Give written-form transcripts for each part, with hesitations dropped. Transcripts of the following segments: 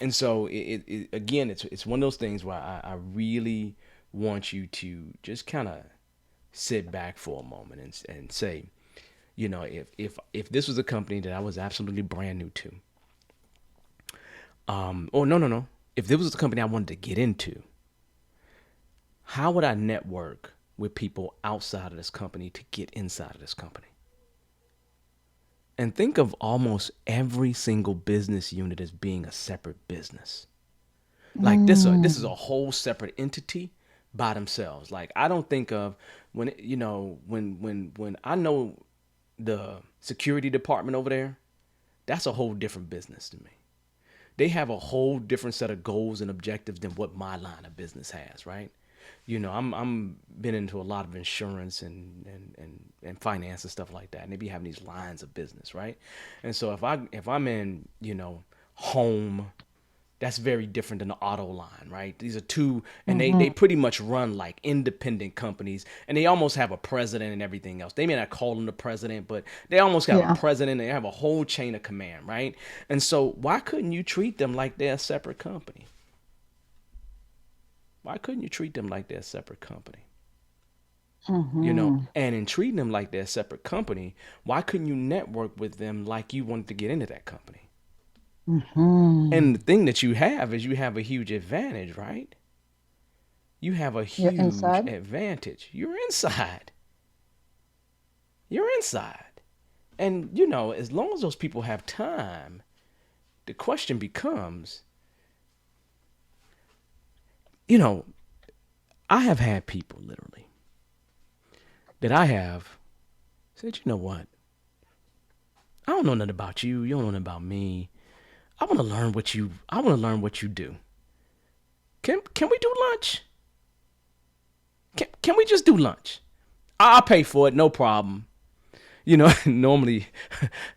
And so again, it's one of those things where I really want you to just kind of sit back for a moment and say, if this was a company that I was absolutely brand new to, or no, if this was a company I wanted to get into, how would I network with people outside of this company to get inside of this company? And think of almost every single business unit as being a separate business. Like this is Mm. a whole separate entity by themselves. Like I don't think of when when I know the security department over there, that's a whole different business to me. They have a whole different set of goals and objectives than what my line of business has, right? I'm been into a lot of insurance and finance and stuff like that, and they be having these lines of business, right? And so if I'm in home, that's very different than the auto line, right? These are two, and they Mhm. pretty much run like independent companies, and they almost have a president and everything else. They may not call him the president, but they almost have a Yeah. president. And they have a whole chain of command, right? And so why couldn't you treat them like they're a separate company? Why couldn't you treat them like they're a separate company? Mhm. And in treating them like they're a separate company, why couldn't you network with them like you wanted to get into that company? And Mhm. the thing that you have is you have a huge advantage, right? You have a You're huge inside. advantage. You're inside. You're inside. And, as long as those people have time, the question becomes, you know, I have had people literally that I have said, you know what? I don't know nothing about you. You don't know nothing about me. I want to learn what you do. Can we do lunch? Can we just do lunch? I'll pay for it, no problem. Normally,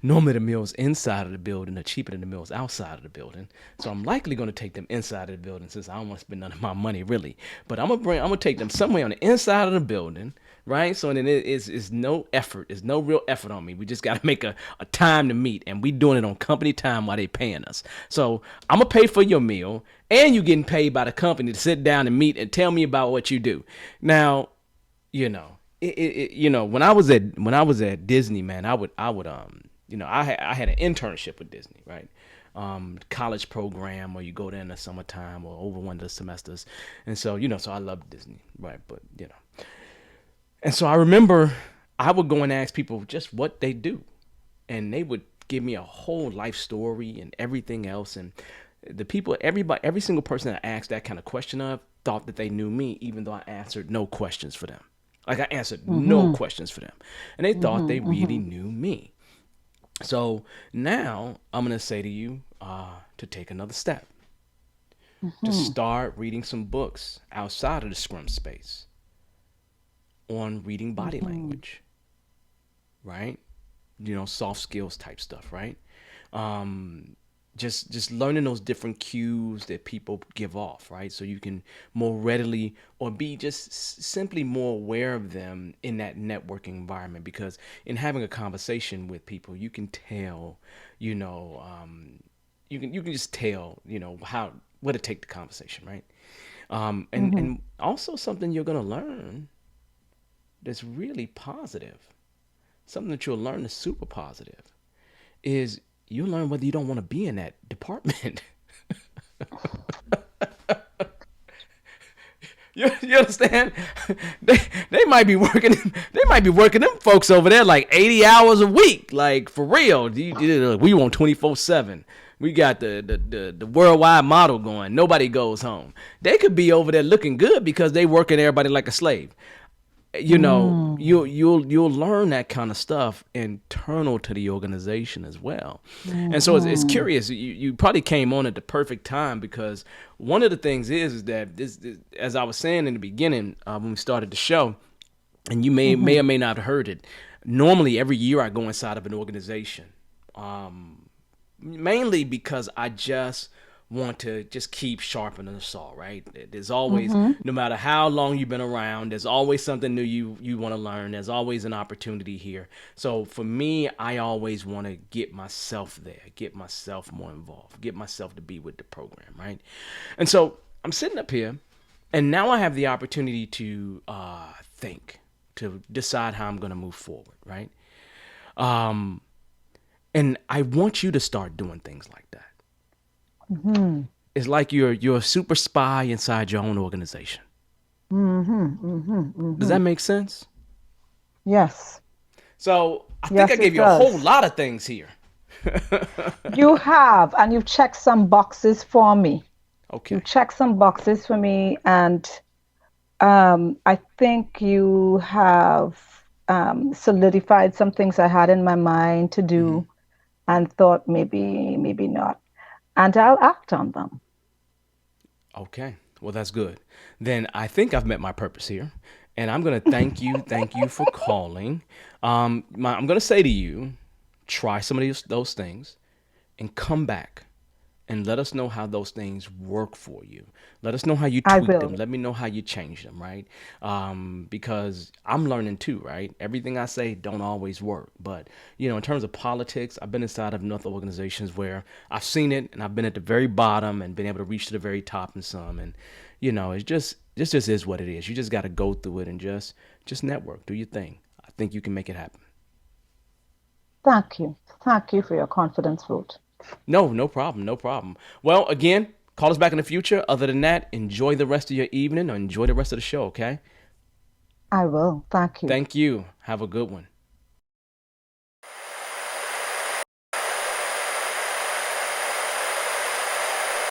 normally the meals inside of the building are cheaper than the meals outside of the building. So I'm likely going to take them inside of the building since I don't want to spend none of my money really. But I'm gonna take them somewhere on the inside of the building, right? So then it's no effort, it's no real effort on me. We just got to make a time to meet, and we doing it on company time while they paying us. So I'm gonna pay for your meal, and you getting paid by the company to sit down and meet and tell me about what you do. Now, when I was at Disney, man, I had an internship with Disney, right? College program where you go there in the summertime or over one of the semesters, and so so I love Disney, right? But and so I remember I would go and ask people just what they do, and they would give me a whole life story and everything else. And the people, everybody, every single person that I asked that kind of question of thought that they knew me, even though I answered no questions for them. Like I answered no Mhm. questions for them, and they thought they Mhm. really Mhm. knew me. So now I'm gonna say to you to take another step, to Mhm. start reading some books outside of the scrum space on reading body Mhm. language, right? Soft skills type stuff, right? Um, just learning those different cues that people give off, right? So you can more readily or be just simply more aware of them in that networking environment. Because in having a conversation with people, you can tell, you know, you can just tell, how what to take the conversation, right? Mhm. And also something you're gonna learn that's really positive, something that you'll learn that's super positive, is you learn whether you don't want to be in that department. You understand? They they might be working them folks over there like 80 hours a week, like for real. We want 24/7. We got the worldwide model going. Nobody goes home. They could be over there looking good because they working everybody like a slave. Mm. You'll learn that kind of stuff internal to the organization as well. And so it's Mhm. curious. You probably came on at the perfect time, because one of the things is that this, as I was saying in the beginning, when we started the show, and you may Mhm. or may not have heard it. Normally, every year I go inside of an organization, mainly because I just want to just keep sharpening the saw, right? There's always, Mm-hmm. no matter how long you've been around, there's always something new you want to learn. There's always an opportunity here. So for me, I always want to get myself there, get myself more involved, get myself to be with the program, right? And so I'm sitting up here, and now I have the opportunity to think, to decide how I'm going to move forward, right? Um, and I want you to start doing things like that. Mm-hmm. It's like you're a super spy inside your own organization. Mm-hmm. Mm-hmm. Does Mm-hmm. that make sense? Yes. So I think I Yes, gave it you a whole does. lot of things here. You have, and you've checked some boxes for me. You Okay. checked some boxes for me, and I think you have solidified some things I had in my mind to Hmm. do and thought maybe not. And I'll act on them. Okay. Well, that's good. Then I think I've met my purpose here, and I'm gonna thank you for calling. I'm gonna say to you, try some of those things, and come back and let us know how those things work for you. Let us know how you I tweak them. will. Let me know how you change them, right? Because I'm learning too, right? Everything I say don't always work, but in terms of politics, I've been inside of enough organizations where I've seen it, and I've been at the very bottom and been able to reach to the very top in some, and it's just this just is what it is. You just got to go through it and just network, do your thing. I think you can make it happen. Thank you. Thank you for your confidence vote. No, no problem, no problem. Well, again, call us back in the future. Other than that, enjoy the rest of your evening or enjoy the rest of the show, okay? I will. Thank you. Thank you. Have a good one.